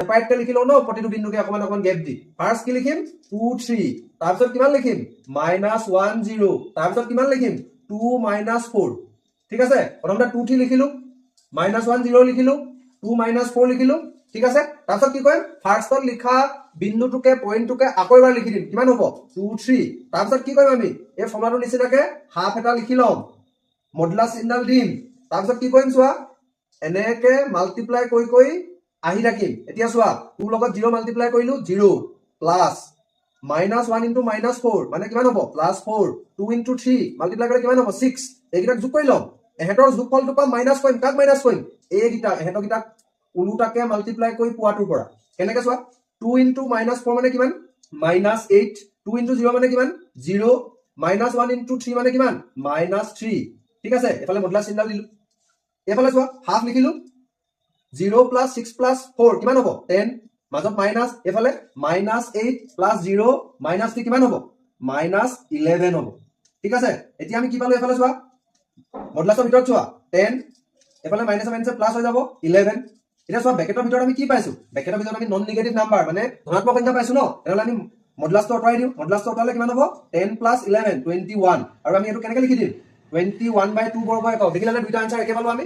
সেপাৰেটকে লিখি লওঁ ন প্ৰতিটো বিন্দুকে অকমান অকমান গেপ দি ফাৰ্ষ্ট কি লিখিম 2 3 তাৰপিছত কিমান লিখিম -1 0 তাৰপিছত কিমান লিখিম 2 4 ঠিক আছে প্ৰথমতে 2 3 লিখিলো -1 0 লিখিলো 2 4 লিখিলো ঠিক আছে তাৰপিছত কি কৰিম ফাৰ্ষ্টত লিখা বিন্দুটোকে পইণ্টটোকে আকৌ এবাৰ লিখি দিম কিমান হ'ব 2 3 তাৰপিছত কি কৰিম আমি এই ফৰ্মুলাটোৰ নিচিনাকে হাফ এটা লিখি লম মডুলাছ চিহ্নডাল দিম তাৰপিছত কি কৰিম চোৱা এনেকে মাল্টিপ্লাই কৰি আহি থাকিম এতিয়া চোৱা 2 লগত 0 মাল্টিপ্লাই কৰিলো 0 প্লাস -1 into -4 মানে কিমান হ'ব +4 2 into 3 মাল্টিপ্লাই কৰিলে কিমান হ'ব 6 এইকেইটাক যোগ কৰি লম এহেতৰ যোগফলটো পাম মাইনাস কৰিম কাক মাইনাস কৰিম এইকেইটা এহেতৰকেইটাক উলুটাকে মাল্টিপ্লাই কৰি পোৱাটোৰ পৰা কেনেকে চোৱা 2 into -4 মানে কিমান -8 2 into 0 মানে কিমান 0 -1 into 3 মানে কিমান -3 ঠিক আছে এফালে মডুলাছ চিহ্ন দিলো এফালে চোৱা হাফ লিখিলো 0 plus 6 plus 4 কিমান হ'ব 10 মাজত মাইনাস এফালে -8 plus 0 minus 3 কিমান হ'ব -11 হ'ব ঠিক আছে এতিয়া আমি কি পালো এফালে চোৱা মডুলাছৰ ভিতৰত চোৱা 10 এফালে মাইনাস মাইনাস প্লাস হৈ যাব 11 এতিয়া চোৱা ব্ৰেকেটৰ ভিতৰত আমি কি পাইছো ব্ৰেকেটৰ ভিতৰত আমি নন নিগেটিভ নাম্বাৰ মানে ধনাত্মক সংখ্যা পাইছো ন তেনেহ'লে আমি মডুলাছটো আঁতৰাই দিওঁ মডুলাছটো আঁতৰালে কিমান হ'ব 10 plus 11 21 আৰু আমি এটো কেনেকৈ লিখি দিম 21/2 বৰ্গ একক দেখিলে দুইটা আনসাৰ একে পালো আমি